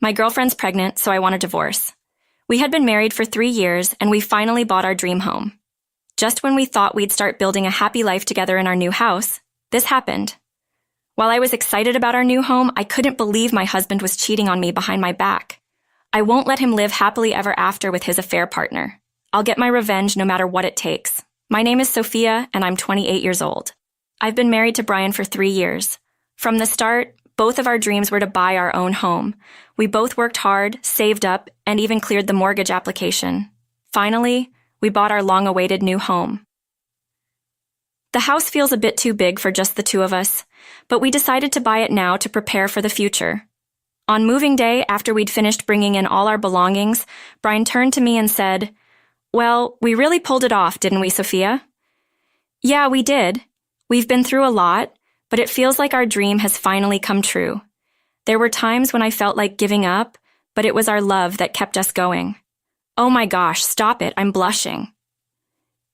My girlfriend's pregnant, so I want a divorce. We had been married for 3 years, and we finally bought our dream home. Just when we thought we'd start building a happy life together in our new house, this happened. While I was excited about our new home, I couldn't believe my husband was cheating on me behind my back. I won't let him live happily ever after with his affair partner. I'll get my revenge no matter what it takes. My name is Sophia, and I'm 28 years old. I've been married to Brian for 3 years. From the start, both of our dreams were to buy our own home. We both worked hard, saved up, and even cleared the mortgage application. Finally, we bought our long-awaited new home. The house feels a bit too big for just the two of us, but we decided to buy it now to prepare for the future. On moving day, after we'd finished bringing in all our belongings, Brian turned to me and said, "Well, we really pulled it off, didn't we, Sophia?" "Yeah, we did. We've been through a lot, but it feels like our dream has finally come true. There were times when I felt like giving up, but it was our love that kept us going." Oh my gosh, stop it, I'm blushing.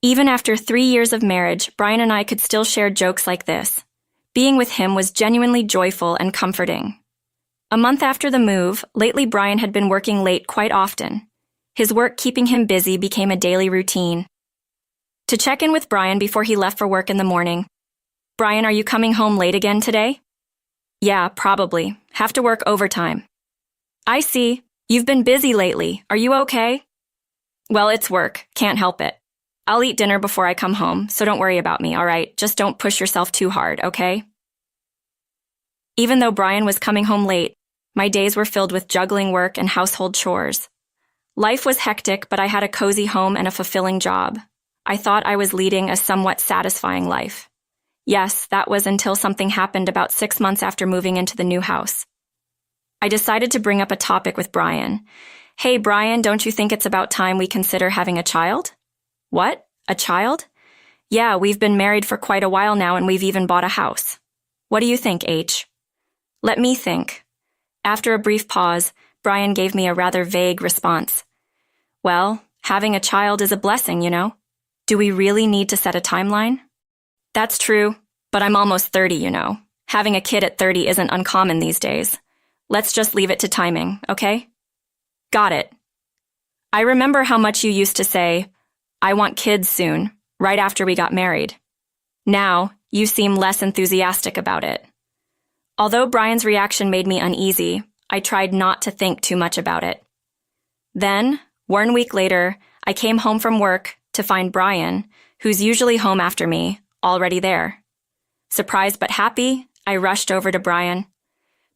Even after 3 years of marriage, Brian and I could still share jokes like this. Being with him was genuinely joyful and comforting. A month after the move, lately Brian had been working late quite often. His work keeping him busy became a daily routine. To check in with Brian before he left for work in the morning. "Brian, are you coming home late again today?" "Yeah, probably. Have to work overtime." "I see. You've been busy lately. Are you okay?" "Well, it's work. Can't help it. I'll eat dinner before I come home, so don't worry about me, all right? Just don't push yourself too hard, okay?" Even though Brian was coming home late, my days were filled with juggling work and household chores. Life was hectic, but I had a cozy home and a fulfilling job. I thought I was leading a somewhat satisfying life. Yes, that was until something happened about 6 months after moving into the new house. I decided to bring up a topic with Brian. "Hey, Brian, don't you think it's about time we consider having a child?" "What? A child?" "Yeah, we've been married for quite a while now and we've even bought a house. What do you think, H?" "Let me think." After a brief pause, Brian gave me a rather vague response. "Well, having a child is a blessing, you know. Do we really need to set a timeline?" "That's true, but I'm almost 30, you know. Having a kid at 30 isn't uncommon these days. Let's just leave it to timing, okay?" "Got it." I remember how much you used to say, "I want kids soon," right after we got married. Now, you seem less enthusiastic about it. Although Brian's reaction made me uneasy, I tried not to think too much about it. Then, 1 week later, I came home from work to find Brian, who's usually home after me, already there. Surprised but happy, I rushed over to Brian.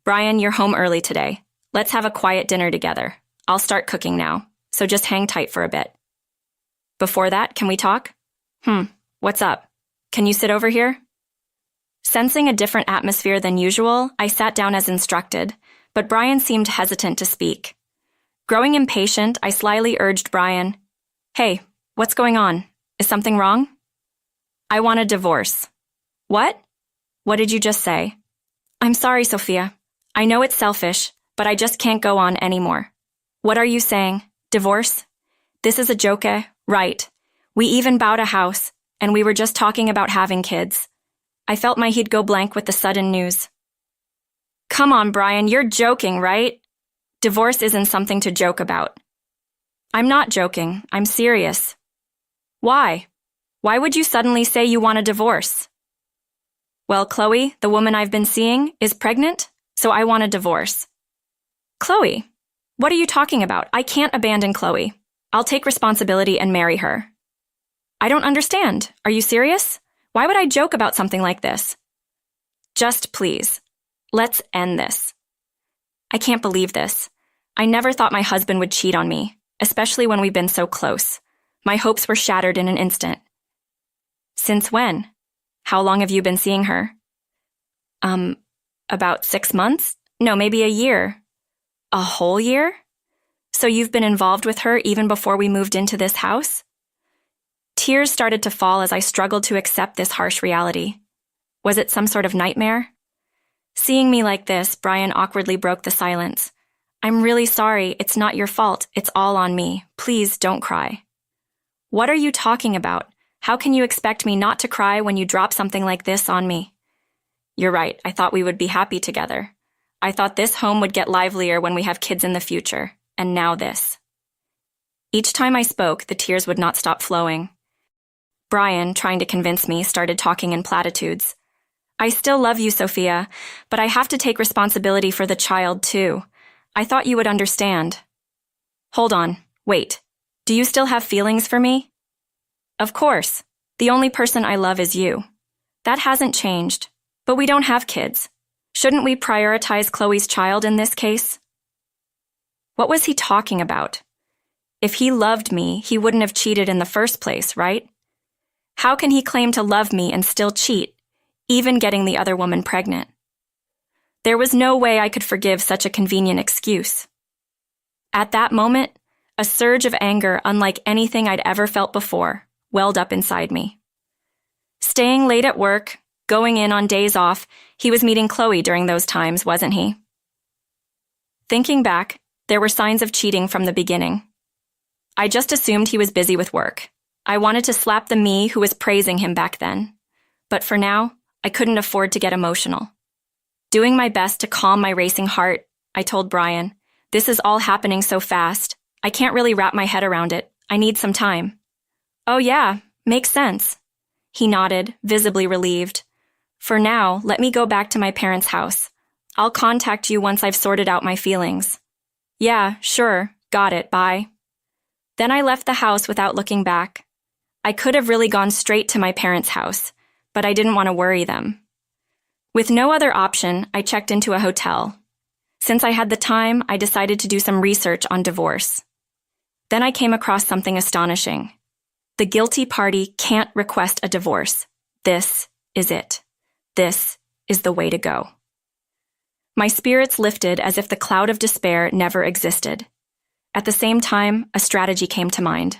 "Brian, you're home early today. Let's have a quiet dinner together. I'll start cooking now, so just hang tight for a bit." "Before that, can we talk?" What's up? Can you sit over here?" Sensing a different atmosphere than usual, I sat down as instructed, but Brian seemed hesitant to speak. Growing impatient, I slyly urged Brian, "Hey, what's going on? Is something wrong?" "I want a divorce." "What? What did you just say?" "I'm sorry, Sophia. I know it's selfish, but I just can't go on anymore." "What are you saying? Divorce? This is a joke, eh? Right. We even bought a house, and we were just talking about having kids." I felt my head go blank with the sudden news. "Come on, Brian, you're joking, right? Divorce isn't something to joke about." "I'm not joking. I'm serious." "Why? Why would you suddenly say you want a divorce?" "Well, Chloe, the woman I've been seeing, is pregnant, so I want a divorce." "Chloe? What are you talking about? I can't abandon Chloe. I'll take responsibility and marry her." "I don't understand. Are you serious? Why would I joke about something like this?" "Just please. Let's end this." I can't believe this. I never thought my husband would cheat on me, especially when we've been so close. My hopes were shattered in an instant. "Since when? How long have you been seeing her?" About 6 months? No, maybe a year." "A whole year? So you've been involved with her even before we moved into this house?" Tears started to fall as I struggled to accept this harsh reality. Was it some sort of nightmare? Seeing me like this, Brian awkwardly broke the silence. "I'm really sorry. It's not your fault. It's all on me. Please don't cry." "What are you talking about? How can you expect me not to cry when you drop something like this on me?" "You're right. I thought we would be happy together. I thought this home would get livelier when we have kids in the future, and now this. Each time I spoke, the tears would not stop flowing. Brian, trying to convince me, started talking in platitudes. I still love you, Sophia, but I have to take responsibility for the child, too. I thought you would understand. Hold on, wait. Do you still have feelings for me? Of course. The only person I love is you. That hasn't changed. But we don't have kids. Shouldn't we prioritize Chloe's child in this case? What was he talking about? If he loved me, he wouldn't have cheated in the first place, right? How can he claim to love me and still cheat, even getting the other woman pregnant? There was no way I could forgive such a convenient excuse. At that moment, a surge of anger unlike anything I'd ever felt before welled up inside me. Staying late at work, going in on days off, he was meeting Chloe during those times, wasn't he? Thinking back, there were signs of cheating from the beginning. I just assumed he was busy with work. I wanted to slap the me who was praising him back then. But for now, I couldn't afford to get emotional. Doing my best to calm my racing heart, I told Brian, "This is all happening so fast. I can't really wrap my head around it. I need some time." "Oh yeah, makes sense." He nodded, visibly relieved. "For now, let me go back to my parents' house. I'll contact you once I've sorted out my feelings." "Yeah, sure. Got it. Bye." Then I left the house without looking back. I could have really gone straight to my parents' house, but I didn't want to worry them. With no other option, I checked into a hotel. Since I had the time, I decided to do some research on divorce. Then I came across something astonishing. The guilty party can't request a divorce. This is it. This is the way to go. My spirits lifted as if the cloud of despair never existed. At the same time, a strategy came to mind.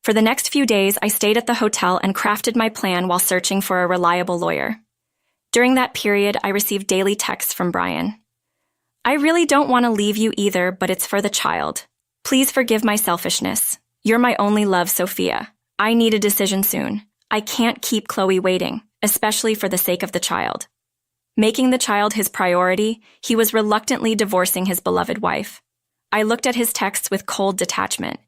For the next few days, I stayed at the hotel and crafted my plan while searching for a reliable lawyer. During that period, I received daily texts from Brian. "I really don't want to leave you either, but it's for the child. Please forgive my selfishness. You're my only love, Sophia. I need a decision soon. I can't keep Chloe waiting, especially for the sake of the child." Making the child his priority, he was reluctantly divorcing his beloved wife. I looked at his texts with cold detachment.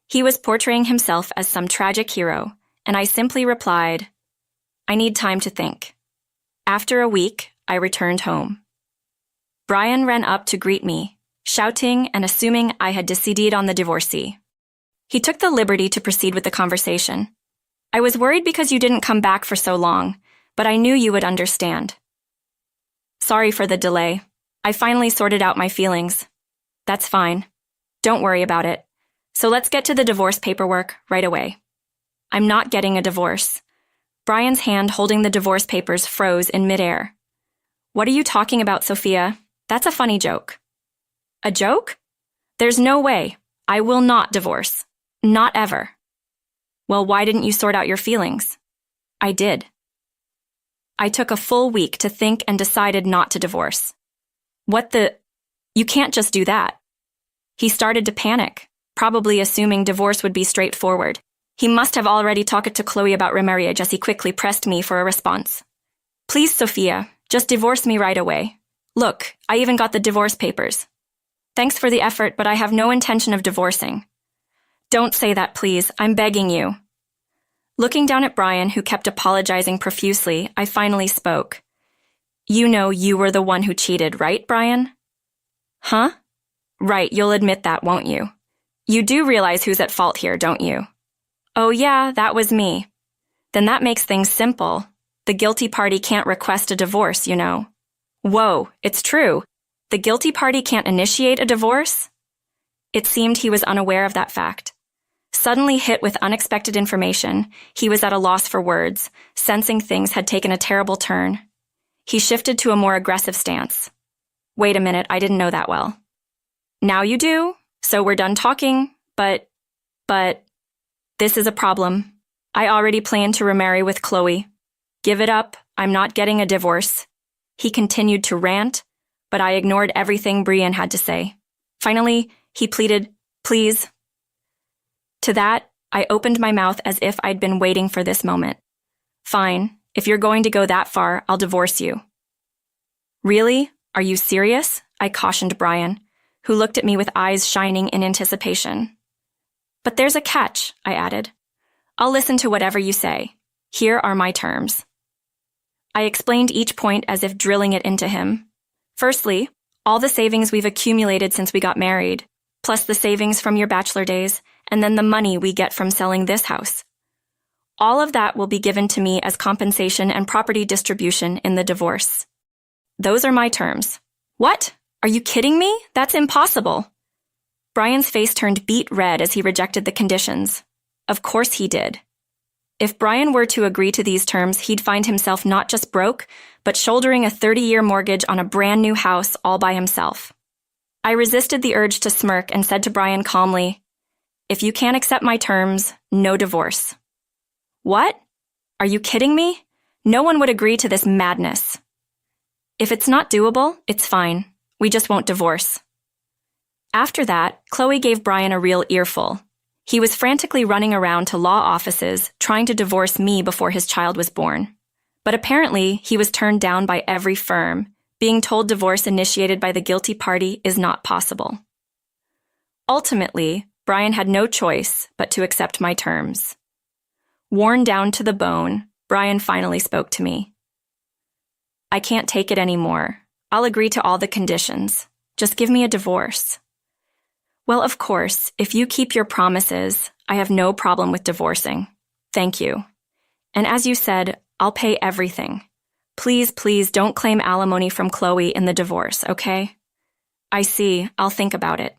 He was portraying himself as some tragic hero, and I simply replied, "I need time to think." After a week, I returned home. Brian ran up to greet me, shouting and assuming I had decided on the divorcee. He took the liberty to proceed with the conversation. "I was worried because you didn't come back for so long, but I knew you would understand. Sorry for the delay. I finally sorted out my feelings. That's fine. Don't worry about it. So let's get to the divorce paperwork right away." "I'm not getting a divorce." Brian's hand holding the divorce papers froze in midair. "What are you talking about, Sophia? That's a funny joke." "A joke? There's no way. I will not divorce. Not ever." "Well, why didn't you sort out your feelings?" "I did. I took a full week to think and decided not to divorce." "What the? You can't just do that." He started to panic, probably assuming divorce would be straightforward. He must have already talked to Chloe about remarriage as he quickly pressed me for a response. "Please, Sophia, just divorce me right away. Look, I even got the divorce papers. Thanks for the effort, but I have no intention of divorcing." "Don't say that, please. I'm begging you." Looking down at Brian, who kept apologizing profusely, I finally spoke. "You know you were the one who cheated, right, Brian?" "Huh? Right, you'll admit that, won't you? You do realize who's at fault here, don't you?" "Oh yeah, that was me." "Then that makes things simple. The guilty party can't request a divorce, you know." "Whoa, it's true. The guilty party can't initiate a divorce?" It seemed he was unaware of that fact. Suddenly hit with unexpected information, he was at a loss for words, sensing things had taken a terrible turn. He shifted to a more aggressive stance. "Wait a minute, I didn't know that well." "Now you do? So we're done talking, but this is a problem. I already plan to remarry with Chloe. Give it up, I'm not getting a divorce." He continued to rant, but I ignored everything Brian had to say. Finally, he pleaded, "Please." To that, I opened my mouth as if I'd been waiting for this moment. "Fine, if you're going to go that far, I'll divorce you." "Really? Are you serious?" I cautioned Brian, who looked at me with eyes shining in anticipation. But there's a catch, I added. I'll listen to whatever you say. Here are my terms. I explained each point as if drilling it into him. Firstly, all the savings we've accumulated since we got married, plus the savings from your bachelor days, and then the money we get from selling this house. All of that will be given to me as compensation and property distribution in the divorce. Those are my terms. What? Are you kidding me? That's impossible. Brian's face turned beet red as he rejected the conditions. Of course he did. If Brian were to agree to these terms, he'd find himself not just broke, but shouldering a 30-year mortgage on a brand new house all by himself. I resisted the urge to smirk and said to Brian calmly, "If you can't accept my terms, no divorce." What? Are you kidding me? No one would agree to this madness. If it's not doable, it's fine. We just won't divorce. After that, Chloe gave Brian a real earful. He was frantically running around to law offices trying to divorce me before his child was born. But apparently, he was turned down by every firm, being told divorce initiated by the guilty party is not possible. Ultimately, Brian had no choice but to accept my terms. Worn down to the bone, Brian finally spoke to me. "I can't take it anymore. I'll agree to all the conditions. Just give me a divorce." "Well, of course, if you keep your promises, I have no problem with divorcing. Thank you. And as you said, I'll pay everything. Please, please don't claim alimony from Chloe in the divorce, okay?" "I see. I'll think about it."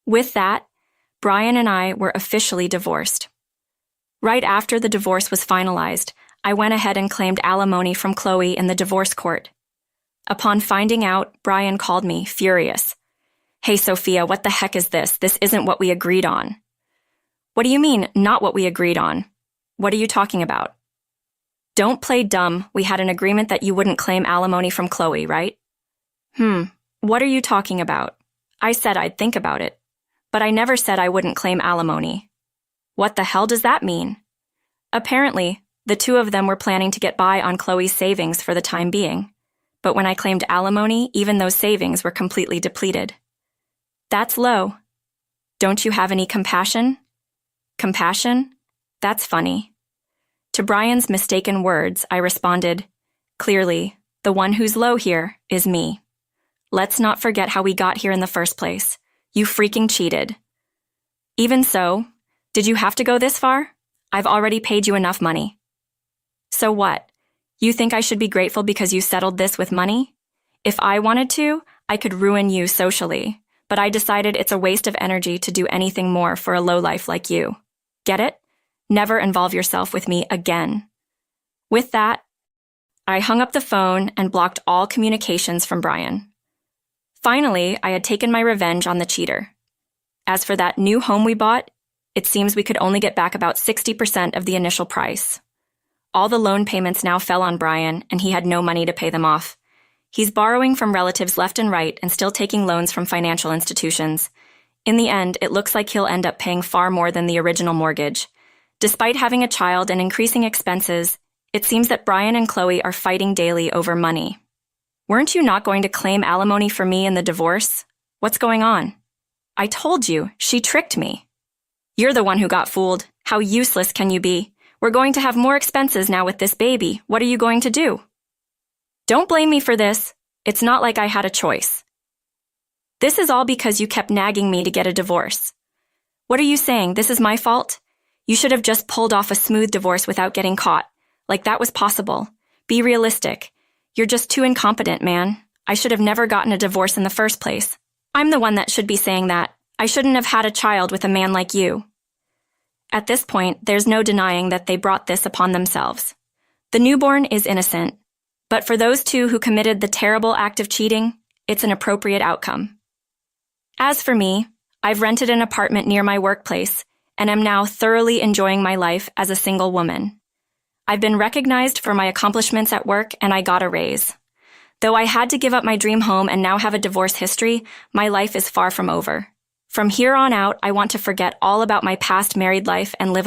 With that, Brian and I were officially divorced. Right after the divorce was finalized, I went ahead and claimed alimony from Chloe in the divorce court. Upon finding out, Brian called me, furious. "Hey, Sophia, what the heck is this? This isn't what we agreed on." "What do you mean, not what we agreed on? What are you talking about?" "Don't play dumb. We had an agreement that you wouldn't claim alimony from Chloe, right?" What are you talking about? I said I'd think about it. But I never said I wouldn't claim alimony." "What the hell does that mean?" Apparently, the two of them were planning to get by on Chloe's savings for the time being. But when I claimed alimony, even those savings were completely depleted. "That's low. Don't you have any compassion?" "Compassion? That's funny." To Brian's mistaken words, I responded, "Clearly, the one who's low here is me. Let's not forget how we got here in the first place. You freaking cheated." "Even so, did you have to go this far? I've already paid you enough money." "So what? You think I should be grateful because you settled this with money? If I wanted to, I could ruin you socially, but I decided it's a waste of energy to do anything more for a lowlife like you. Get it? Never involve yourself with me again." With that, I hung up the phone and blocked all communications from Brian. Finally, I had taken my revenge on the cheater. As for that new home we bought, it seems we could only get back about 60% of the initial price. All the loan payments now fell on Brian, and he had no money to pay them off. He's borrowing from relatives left and right and still taking loans from financial institutions. In the end, it looks like he'll end up paying far more than the original mortgage. Despite having a child and increasing expenses, it seems that Brian and Chloe are fighting daily over money. "Weren't you not going to claim alimony for me in the divorce? What's going on?" "I told you, she tricked me." "You're the one who got fooled. How useless can you be? We're going to have more expenses now with this baby. What are you going to do?" "Don't blame me for this. It's not like I had a choice. This is all because you kept nagging me to get a divorce. What are you saying? This is my fault? You should have just pulled off a smooth divorce without getting caught. Like that was possible. Be realistic. You're just too incompetent, man. I should have never gotten a divorce in the first place. I'm the one that should be saying that. I shouldn't have had a child with a man like you." At this point, there's no denying that they brought this upon themselves. The newborn is innocent, but for those two who committed the terrible act of cheating, it's an appropriate outcome. As for me, I've rented an apartment near my workplace and am now thoroughly enjoying my life as a single woman. I've been recognized for my accomplishments at work and I got a raise. Though I had to give up my dream home and now have a divorce history, my life is far from over. From here on out, I want to forget all about my past married life and live